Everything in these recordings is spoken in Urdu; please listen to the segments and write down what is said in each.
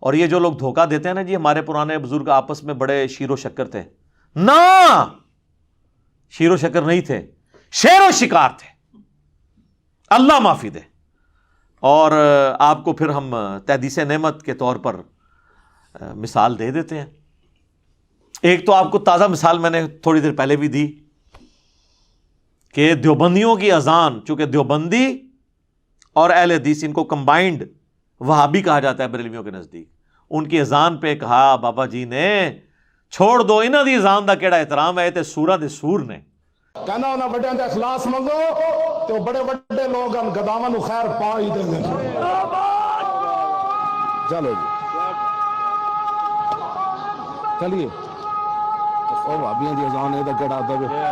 اور یہ جو لوگ دھوکہ دیتے ہیں نا جی ہمارے پرانے بزرگ آپس میں بڑے شیر و شکر تھے، نہ شیر و شکر نہیں تھے، شیر و شکار تھے، اللہ معافی دے۔ اور آپ کو پھر ہم تحدیث نعمت کے طور پر مثال دے دیتے ہیں۔ ایک تو آپ کو تازہ مثال میں نے تھوڑی دیر پہلے بھی دی کہ دیوبندیوں کی اذان، چونکہ دیوبندی اور اہل حدیث ان کو کمبائنڈ وہابی کہا جاتا ہے بریلویوں کے نزدیک، ان کی اذان پہ کہا بابا جی نے چھوڑ دو انہاں دی اذان دا کیڑا احترام ہے، تے سورہ دے سور نے کہنا انہاں بڑیاں دے اخلاص منگو تے بڑے بڑے لوگ ان گداواں نو خیر پا ہی دیں گے۔ چلو جی چلیے، او بھابیاں دی اذان اے تے کیڑا ادب ہے،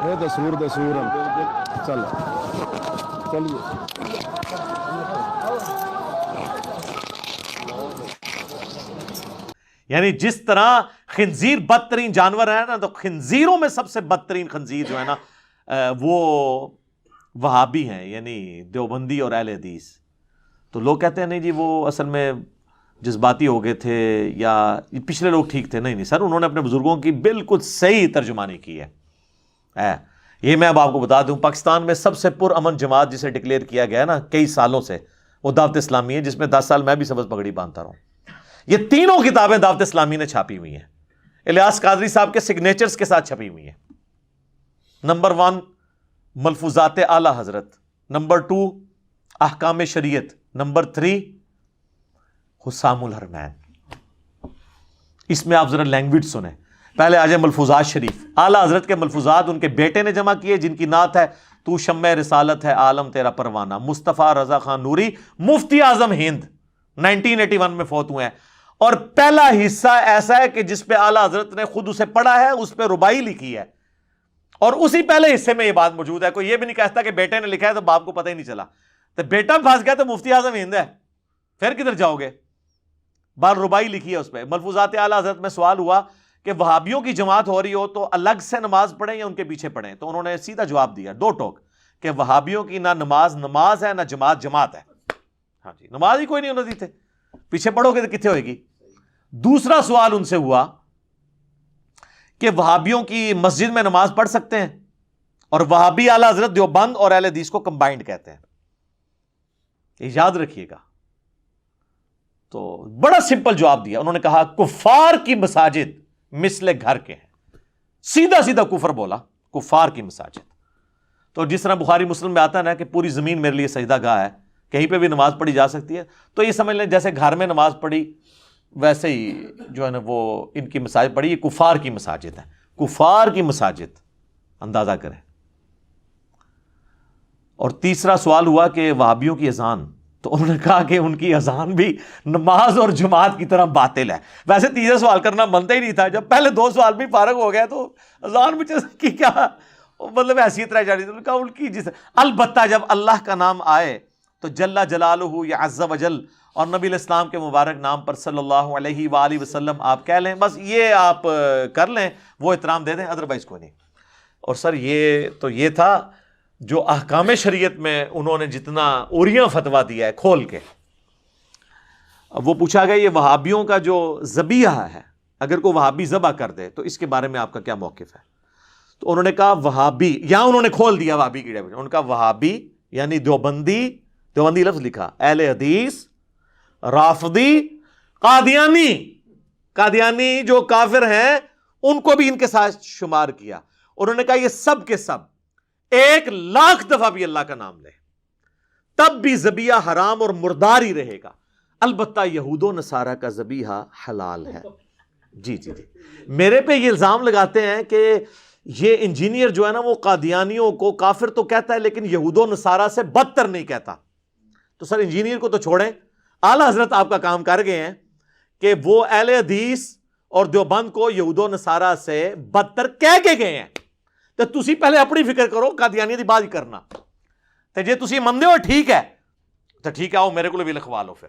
اے تے سور دے سور ہیں۔ چلو چلیے، یعنی جس طرح خنزیر بدترین جانور ہے نا، تو خنزیروں میں سب سے بدترین خنزیر جو ہے نا وہ وہابی ہیں، یعنی دیوبندی اور اہل حدیث۔ تو لوگ کہتے ہیں نہیں جی وہ اصل میں جذباتی ہو گئے تھے یا پچھلے لوگ ٹھیک تھے۔ نہیں سر، انہوں نے اپنے بزرگوں کی بالکل صحیح ترجمانی کی ہے۔ یہ میں اب آپ کو بتا دوں، پاکستان میں سب سے پرامن جماعت جسے ڈکلیئر کیا گیا ہے نا کئی سالوں سے، وہ دعوت اسلامی ہے، جس میں 10 سال میں بھی سبز پگڑی باندھتا رہا ہوں۔ یہ تینوں کتابیں دعوت اسلامی نے چھاپی ہوئی ہیں، الیاس قادری صاحب کے سگنیچرز کے ساتھ چھپی ہوئی ہیں۔ نمبر 1 ملفوظات اعلی حضرت، نمبر 2 احکام شریعت، نمبر 3 حسام الحرمین۔ اس میں آپ ذرا لینگویج سنیں۔ پہلے آ جائے ملفوظات شریف، اعلی حضرت کے ملفوظات ان کے بیٹے نے جمع کیے، جن کی نعت ہے تو شمع رسالت ہے عالم تیرا پروانہ، مصطفیٰ رضا خان نوری، مفتی اعظم ہند، 1981 میں فوت ہوئے ہیں۔ اور پہلا حصہ ایسا ہے کہ جس پہ اعلی حضرت نے خود اسے پڑھا ہے، اس پہ ربائی لکھی ہے، اور اسی پہلے حصے میں یہ بات موجود ہے۔ کوئی یہ بھی نہیں کہتا کہ بیٹے نے لکھا ہے تو باپ کو پتہ ہی نہیں چلا، تو بیٹا پھنس گیا تو مفتی اعظم ہند ہے، پھر کدھر جاؤ گے؟ بار ربائی لکھی ہے اس پہ۔ ملفوظات اعلی حضرت میں سوال ہوا کہ وہابیوں کی جماعت ہو رہی ہو تو الگ سے نماز پڑھیں یا ان کے پیچھے پڑھیں، تو انہوں نے سیدھا جواب دیا، 2 ٹوک، کہ وہابیوں کی نہ نماز ہے، نہ جماعت ہے۔ ہاں جی، نماز ہی کوئی نہیں انہوں نے تھے، پیچھے پڑھو گے تو کتنے ہوئے گی؟ دوسرا سوال ان سے ہوا کہ وہابیوں کی مسجد میں نماز پڑھ سکتے ہیں، اور وہابی اعلی حضرت دیوبند اور اہل حدیث کو کمبائنڈ کہتے ہیں، یہ یاد رکھیے گا۔ تو بڑا سمپل جواب دیا، انہوں نے کہا کفار کی مساجد مثل گھر کے ہیں، سیدھا کفر بولا، کفار کی مساجد۔ تو جس طرح بخاری مسلم میں آتا ہے نا کہ پوری زمین میرے لیے سجدہ گاہ ہے، کہیں پہ بھی نماز پڑھی جا سکتی ہے، تو یہ سمجھ لیں جیسے گھر میں نماز پڑھی ویسے ہی جو ہے نا وہ ان کی مساجد پڑھی، یہ کفار کی مساجد ہے، کفار کی مساجد، اندازہ کریں۔ اور تیسرا سوال ہوا کہ وہابیوں کی اذان، تو انہوں نے کہا کہ ان کی اذان بھی نماز اور جماعت کی طرح باطل ہے۔ ویسے تیسرا سوال کرنا بنتا ہی نہیں تھا، جب پہلے 2 سوال بھی فارغ ہو گیا تو اذان بھی کی کیا مطلب حیثیت رہ جانی تھی۔ ان کی البتہ جب اللہ کا نام آئے تو جل جلالہ یا عز وجل اور نبی الاسلام کے مبارک نام پر صلی اللہ علیہ وآلہ وسلم آپ کہہ لیں، بس یہ آپ کر لیں، وہ احترام دے دیں، ادروائز کوئی نہیں۔ اور سر یہ تھا جو احکام شریعت میں انہوں نے جتنا اوریاں فتویٰ دیا ہے کھول کے۔ اب وہ پوچھا گیا یہ وہابیوں کا جو ذبیحہ ہے، اگر کوئی وہابی ذبح کر دے تو اس کے بارے میں آپ کا کیا موقف ہے؟ تو انہوں نے کہا وہابی، یہاں انہوں نے کھول دیا وہابی کی ڈیفینیشن، انہوں نے کہا وہابی یعنی دیوبندی لفظ لکھا، اہل حدیث، رافضی، قادیانی جو کافر ہیں ان کو بھی ان کے ساتھ شمار کیا۔ انہوں نے کہا یہ سب کے سب 1,00,000 دفعہ بھی اللہ کا نام لے تب بھی ذبیحہ حرام اور مردار ہی رہے گا، البتہ یہود و نصارہ کا ذبیحہ حلال ہے۔ جی میرے پہ یہ الزام لگاتے ہیں کہ یہ انجینئر جو ہے نا وہ قادیانیوں کو کافر تو کہتا ہے لیکن یہود و نصارہ سے بدتر نہیں کہتا۔ تو سر انجینئر کو تو چھوڑیں، اعلیٰ حضرت آپ کا کام کر گئے ہیں کہ وہ اہل حدیث اور دیوبند کو یہود و نصارہ سے بدتر کہہ کے گئے ہیں۔ تو تسی پہلے اپنی فکر کرو، قادیانی دی بات کرنا تو جے تسی مندے ہو ٹھیک ہے تو ٹھیک ہے، آؤ میرے کو بھی لکھوا لو پھر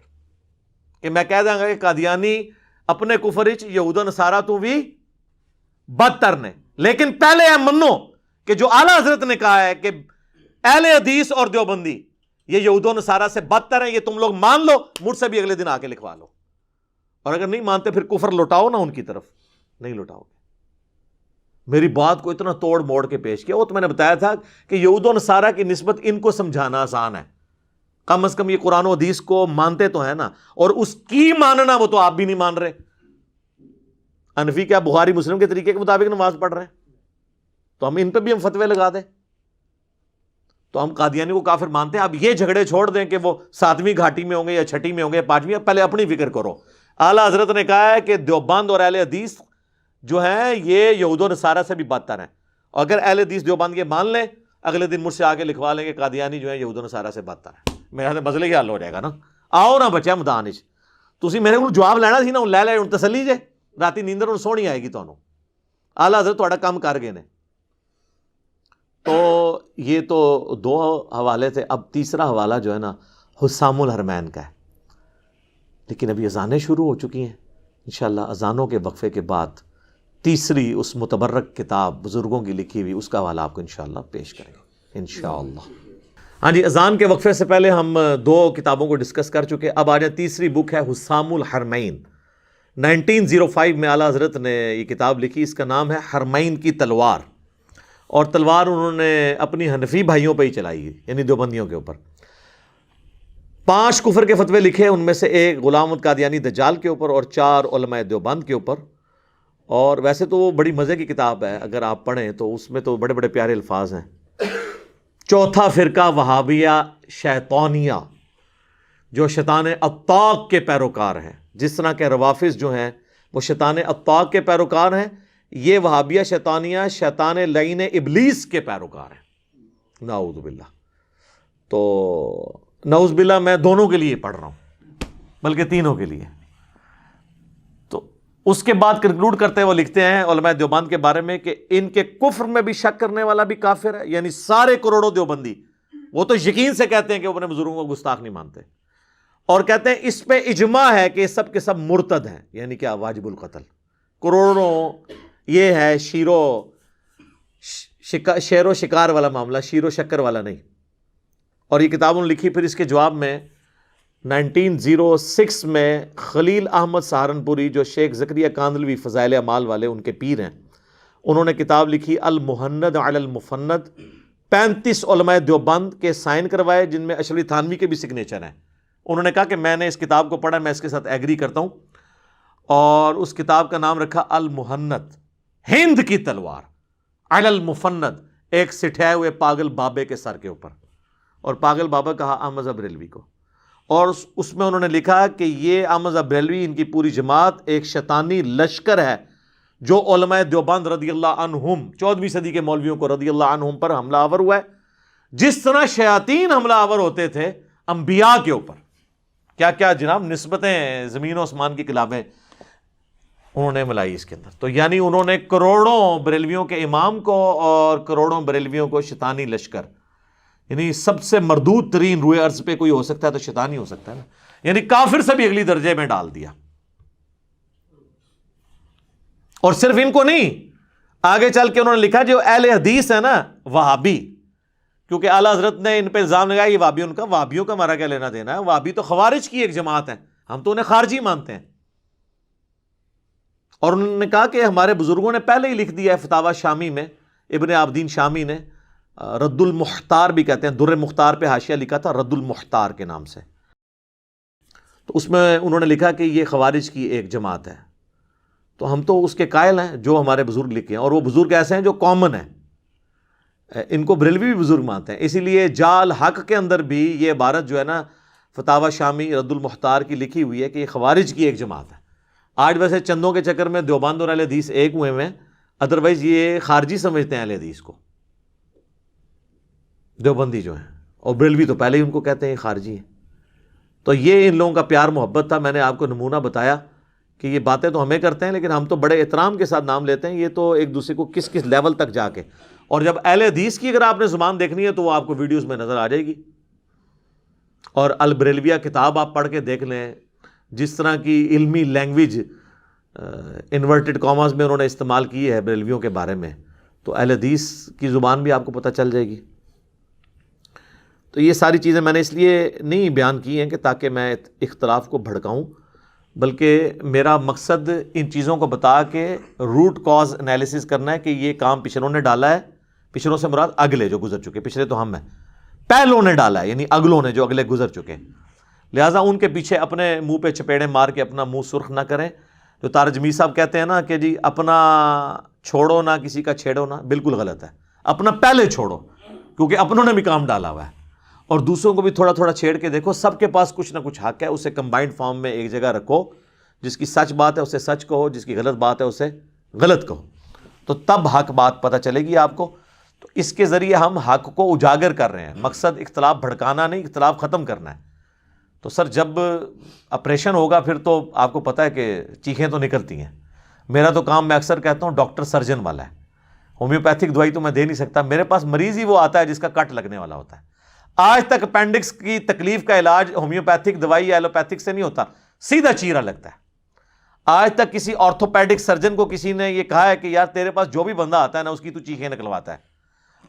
کہ میں کہہ دوں گا کہ قادیانی اپنے کفر وچ یہود و نصارہ تو بھی بدتر نے، لیکن پہلے منو کہ جو اعلیٰ حضرت نے کہا ہے کہ اہل حدیث اور دیوبندی یہ یہود و نصارہ سے بدتر ہیں، یہ تم لوگ مان لو، مجھ سے بھی اگلے دن آ کے لکھوا لو۔ اور اگر نہیں مانتے پھر کفر لوٹاؤ نا ان کی طرف، نہیں لوٹاؤ گے۔ میری بات کو اتنا توڑ موڑ کے پیش کیا، وہ تو میں نے بتایا تھا کہ یہود و نصارہ کی نسبت ان کو سمجھانا آسان ہے، کم از کم یہ قرآن و حدیث کو مانتے تو ہیں نا، اور اس کی ماننا وہ تو آپ بھی نہیں مان رہے۔ حنفی کیا بخاری مسلم کے طریقے کے مطابق نماز پڑھ رہے ہیں، تو ہم ان پہ بھی ہم فتوے لگا دیں؟ تو ہم قادیانی کو کافر مانتے ہیں۔ اب یہ جھگڑے چھوڑ دیں کہ وہ 7ویں گھاٹی میں ہوں گے یا 6ٹی میں ہوں گے یا 5ویں، پہلے اپنی فکر کرو۔ اعلیٰ حضرت نے کہا ہے کہ دیوبند اور اہل حدیث جو ہیں یہ یہود و نصارہ سے بھی بدتر ہیں، اور اگر اہل حدیث دیوبند یہ مان لیں، اگلے دن مجھ سے آ کے لکھوا لیں کہ قادیانی جو ہے یہود و نصارہ سے بدتر ہے، میرا مسئلہ ہی حل ہو جائے گا نا۔ آؤ نا بچہ میدان وچ، تسی میرے کو جواب لینا سی نا، لے لے، تسلی جے، راتی نیندر ہن سونی آئے گی تانوں۔ اعلیٰ حضرت تہاڈا کام کر گئے نے۔ تو یہ تو 2 حوالے تھے، اب تیسرا حوالہ جو ہے نا حسام الحرمین کا ہے، لیکن ابھی اذانیں شروع ہو چکی ہیں، انشاءاللہ اذانوں کے وقفے کے بعد تیسری اس متبرک کتاب بزرگوں کی لکھی ہوئی اس کا حوالہ آپ کو انشاءاللہ پیش کریں گے انشاءاللہ۔ ہاں جی، اذان کے وقفے سے پہلے ہم 2 کتابوں کو ڈسکس کر چکے، اب آ جائیں تیسری بک ہے حسام الحرمین۔ 1905 میں اعلیٰ حضرت نے یہ کتاب لکھی، اس کا نام ہے حرمین کی تلوار، اور تلوار انہوں نے اپنی حنفی بھائیوں پہ ہی چلائی، یعنی دیوبندیوں کے اوپر۔ 5 کفر کے فتوے لکھے، ان میں سے 1 غلام احمد قادیانی دجال کے اوپر اور 4 علماء دیوبند کے اوپر۔ اور ویسے تو وہ بڑی مزے کی کتاب ہے، اگر آپ پڑھیں تو اس میں تو بڑے بڑے پیارے الفاظ ہیں۔ 4تھا فرقہ وہابیہ شیطانیہ، جو شیطان اطاق کے پیروکار ہیں، جس طرح کے روافظ جو ہیں وہ شیطان اطاق کے پیروکار ہیں، یہ وہابیہ شیطانیہ شیطان لعین ابلیس کے پیروکار ہیں، نعوذ باللہ۔ تو نعوذ باللہ میں دونوں کے لیے پڑھ رہا ہوں، بلکہ تینوں کے لیے۔ تو اس کے بعد کنکلوڈ کرتے ہیں، وہ لکھتے ہیں علماء دیوبند کے بارے میں کہ ان کے کفر میں بھی شک کرنے والا بھی کافر ہے، یعنی سارے کروڑوں دیوبندی وہ تو یقین سے کہتے ہیں کہ وہ اپنے بزرگوں کو گستاخ نہیں مانتے، اور کہتے ہیں اس پہ اجماع ہے کہ سب کے سب مرتد ہیں، یعنی کیا واجب القتل۔ کروڑوں یہ ہے شیر و شکار والا معاملہ، شیر و شکر والا نہیں۔ اور یہ کتاب انہوں نے لکھی، پھر اس کے جواب میں 1906 میں خلیل احمد سہارنپوری، جو شیخ زکریا کاندلوی فضائل اعمال والے ان کے پیر ہیں، انہوں نے کتاب لکھی المحند علی المفند۔ 35 علماء دیوبند کے سائن کروائے، جن میں اشرف تھانوی کے بھی سگنیچر ہیں۔ انہوں نے کہا کہ میں نے اس کتاب کو پڑھا، میں اس کے ساتھ ایگری کرتا ہوں، اور اس کتاب کا نام رکھا المحند، ہند کی تلوار، علی المفند، ایک سٹھائے ہوئے پاگل بابے کے سر کے اوپر، اور پاگل بابا کہا احمد بریلوی کو۔ اور اس میں انہوں نے لکھا کہ یہ احمد بریلوی، ان کی پوری جماعت ایک شیطانی لشکر ہے جو علماء دیوبند رضی اللہ عنہم، 14ویں صدی کے مولویوں کو رضی اللہ عنہم پر حملہ آور ہوا ہے، جس طرح شیاطین حملہ آور ہوتے تھے انبیاء کے اوپر۔ کیا کیا جناب نسبتیں زمین و آسمان کی کتابیں انہوں نے ملائی اس کے اندر۔ تو یعنی انہوں نے کروڑوں بریلویوں کے امام کو اور کروڑوں بریلویوں کو شیطانی لشکر، یعنی سب سے مردود ترین روئے ارض پہ کوئی ہو سکتا ہے تو شیطانی ہو سکتا ہے نا، یعنی کافر سے بھی اگلی درجے میں ڈال دیا۔ اور صرف ان کو نہیں، آگے چل کے انہوں نے لکھا جو اہل حدیث ہے نا وہابی، کیونکہ اعلیٰ حضرت نے ان پہ الزام لگایا یہ وہابی، ان کا وہابیوں کا ہمارا کیا لینا دینا ہے، وہابی تو خوارج کی ایک جماعت ہے، ہم تو انہیں خارجی مانتے ہیں۔ اور انہوں نے کہا کہ ہمارے بزرگوں نے پہلے ہی لکھ دیا ہے، فتاوی شامی میں ابن عابدین شامی نے رد المختار بھی کہتے ہیں، در مختار پہ حاشیہ لکھا تھا رد المختار کے نام سے، تو اس میں انہوں نے لکھا کہ یہ خوارج کی ایک جماعت ہے۔ تو ہم تو اس کے قائل ہیں جو ہمارے بزرگ لکھے ہیں، اور وہ بزرگ ایسے ہیں جو کامن ہیں، ان کو بریلوی بھی بزرگ مانتے ہیں۔ اسی لیے جال حق کے اندر بھی یہ عبارت جو ہے نا فتاوی شامی رد المختار کی لکھی ہوئی ہے کہ یہ خوارج کی ایک جماعت ہے۔ آج ویسے چندوں کے چکر میں دیوبند اور اہل حدیث ایک ہوئے ہیں، ادروائز یہ خارجی سمجھتے ہیں اہل حدیث کو، دیوبندی جو ہیں، اور بریلوی تو پہلے ہی ان کو کہتے ہیں خارجی ہیں۔ تو یہ ان لوگوں کا پیار محبت تھا۔ میں نے آپ کو نمونہ بتایا کہ یہ باتیں تو ہمیں کرتے ہیں، لیکن ہم تو بڑے احترام کے ساتھ نام لیتے ہیں، یہ تو ایک دوسرے کو کس کس لیول تک جا کے۔ اور جب اہل حدیث کی اگر آپ نے زبان دیکھنی ہے تو وہ آپ کو ویڈیوز میں نظر آ جائے گی، اور البریلویہ کتاب آپ پڑھ کے دیکھ لیں، جس طرح کی علمی لینگویج انورٹڈ کاماز میں انہوں نے استعمال کی ہے بریلویوں کے بارے میں، تو اہل حدیث کی زبان بھی آپ کو پتہ چل جائے گی۔ تو یہ ساری چیزیں میں نے اس لیے نہیں بیان کی ہیں کہ تاکہ میں اختلاف کو بھڑکاؤں، بلکہ میرا مقصد ان چیزوں کو بتا کے روٹ کاز انالیسس کرنا ہے کہ یہ کام پچھلوں نے ڈالا ہے. پچھلوں سے مراد اگلے جو گزر چکے, پچھلے تو ہم ہیں, پہلوں نے ڈالا ہے یعنی اگلوں نے جو اگلے گزر چکے. لہٰذا ان کے پیچھے اپنے منہ پہ چپیڑے مار کے اپنا منہ سرخ نہ کریں. جو تارج میر صاحب کہتے ہیں نا کہ جی اپنا چھوڑو نہ کسی کا چھیڑو نہ, بالکل غلط ہے. اپنا پہلے چھوڑو, کیونکہ اپنوں نے بھی کام ڈالا ہوا ہے, اور دوسروں کو بھی تھوڑا تھوڑا چھیڑ کے دیکھو. سب کے پاس کچھ نہ کچھ حق ہے, اسے کمبائنڈ فارم میں ایک جگہ رکھو. جس کی سچ بات ہے اسے سچ کہو, جس کی غلط بات ہے اسے غلط کہو, تو تب حق بات پتہ چلے گی آپ کو. تو اس کے ذریعے ہم حق کو اجاگر کر رہے ہیں. مقصد اختلاف بھڑکانا نہیں, اختلاف ختم کرنا ہے. تو سر جب آپریشن ہوگا پھر تو آپ کو پتہ ہے کہ چیخیں تو نکلتی ہیں. میرا تو کام میں اکثر کہتا ہوں ڈاکٹر سرجن والا ہے. ہومیوپیتھک دوائی تو میں دے نہیں سکتا, میرے پاس مریض ہی وہ آتا ہے جس کا کٹ لگنے والا ہوتا ہے. آج تک اپینڈکس کی تکلیف کا علاج ہومیوپیتھک دوائی یا ایلوپیتھک سے نہیں ہوتا, سیدھا چیرا لگتا ہے. آج تک کسی آرتھوپیڈک سرجن کو کسی نے یہ کہا ہے کہ یار تیرے پاس جو بھی بندہ آتا ہے نا اس کی تو چیخیں نکلواتا ہے,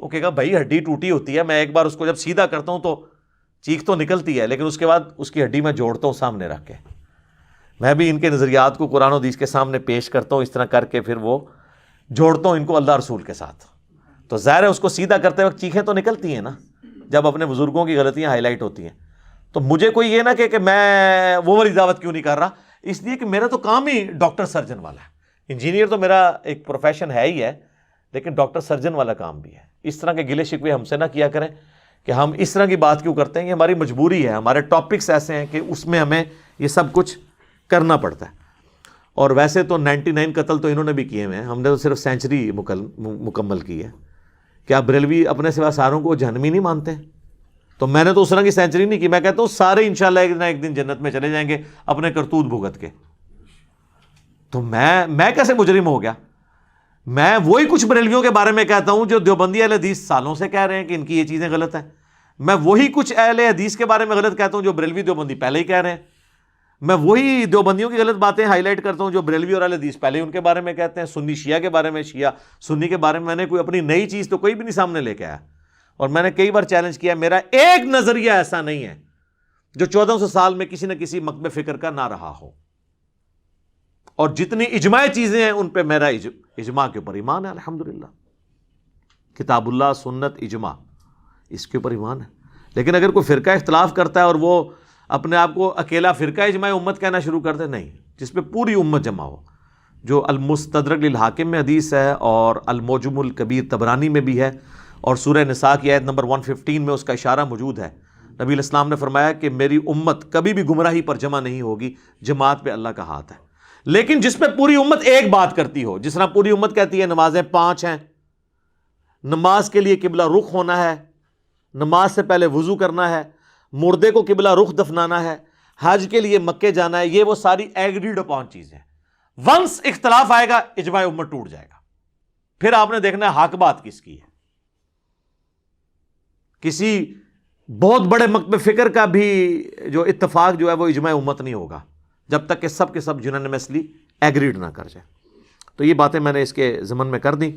وہ کہے گا بھائی ہڈی ٹوٹی ہوتی ہے, میں ایک بار اس کو جب سیدھا کرتا ہوں تو چیخ تو نکلتی ہے, لیکن اس کے بعد اس کی ہڈی میں جوڑتا ہوں سامنے رکھ کے. میں بھی ان کے نظریات کو قرآن و حدیث کے سامنے پیش کرتا ہوں, اس طرح کر کے پھر وہ جوڑتا ہوں ان کو اللہ رسول کے ساتھ. تو ظاہر ہے اس کو سیدھا کرتے وقت چیخیں تو نکلتی ہیں نا, جب اپنے بزرگوں کی غلطیاں ہائی لائٹ ہوتی ہیں. تو مجھے کوئی یہ نہ کہ میں وہ والی دعوت کیوں نہیں کر رہا, اس لیے کہ میرا تو کام ہی ڈاکٹر سرجن والا ہے. انجینئر تو میرا ایک پروفیشن ہے ہی ہے, لیکن ڈاکٹر سرجن والا کام بھی ہے. اس طرح کے گلے شکوے ہم سے نہ کیا کریں کہ ہم اس طرح کی بات کیوں کرتے ہیں. یہ ہماری مجبوری ہے, ہمارے ٹاپکس ایسے ہیں کہ اس میں ہمیں یہ سب کچھ کرنا پڑتا ہے. اور ویسے تو 99 قتل تو انہوں نے بھی کیے ہوئے ہیں, ہم نے تو صرف سینچری مکمل کی ہے. کیا بریلوی اپنے سوا ساروں کو جہنمی نہیں مانتے ہیں؟ تو میں نے تو اس طرح کی سینچری نہیں کی. میں کہتا ہوں سارے انشاءاللہ ایک نہ ایک دن جنت میں چلے جائیں گے اپنے کرتوت بھگت کے. تو میں کیسے مجرم ہو گیا؟ میں وہی کچھ بریلویوں کے بارے میں کہتا ہوں جو دیوبندی اہل حدیث سالوں سے کہہ رہے ہیں کہ ان کی یہ چیزیں غلط ہیں. میں وہی کچھ اہل حدیث کے بارے میں غلط کہتا ہوں جو بریلوی دیوبندی پہلے ہی کہہ رہے ہیں. میں وہی دیوبندیوں کی غلط باتیں ہائی لائٹ کرتا ہوں جو بریلوی اور اہل حدیث پہلے ہی ان کے بارے میں کہتے ہیں. سنی شیعہ کے بارے میں, شیعہ سنی کے بارے میں نے کوئی اپنی نئی چیز تو کوئی بھی نہیں سامنے لے کے آیا. اور میں نے کئی بار چیلنج کیا, میرا ایک نظریہ ایسا نہیں ہے جو 1400 سال میں کسی نہ کسی مکتب فکر کا نہ رہا ہو. اور جتنی اجماعی چیزیں ہیں ان پہ میرا اجماع کے اوپر ایمان ہے الحمدللہ. کتاب اللہ, سنت, اجماع, اس کے اوپر ایمان ہے. لیکن اگر کوئی فرقہ اختلاف کرتا ہے اور وہ اپنے آپ کو اکیلا فرقہ اجماع امت کہنا شروع کر دے, نہیں, جس پہ پوری امت جمع ہو. جو المستدرک للحاکم میں حدیث ہے اور الموجم الکبیر طبرانی میں بھی ہے, اور سورہ نساء کی آیت نمبر 115 میں اس کا اشارہ موجود ہے. نبی علیہ السلام نے فرمایا کہ میری امت کبھی بھی گمراہی پر جمع نہیں ہوگی, جماعت پہ اللہ کا ہاتھ ہے. لیکن جس پہ پوری امت ایک بات کرتی ہو, جس طرح پوری امت کہتی ہے نمازیں 5 ہیں, نماز کے لیے قبلہ رخ ہونا ہے, نماز سے پہلے وضو کرنا ہے, مردے کو قبلہ رخ دفنانا ہے, حج کے لیے مکے جانا ہے, یہ وہ ساری ایگریڈ اپون چیزیں. ونس اختلاف آئے گا اجماع امت ٹوٹ جائے گا. پھر آپ نے دیکھنا ہے حق بات کس کی ہے. کسی بہت بڑے مکتب فکر کا بھی جو اتفاق جو ہے وہ اجماع امت نہیں ہوگا جب تک کہ سب کے سب یونانیمسلی ایگریڈ نہ کر جائے. تو یہ باتیں میں نے اس کے ضمن میں کر دیں.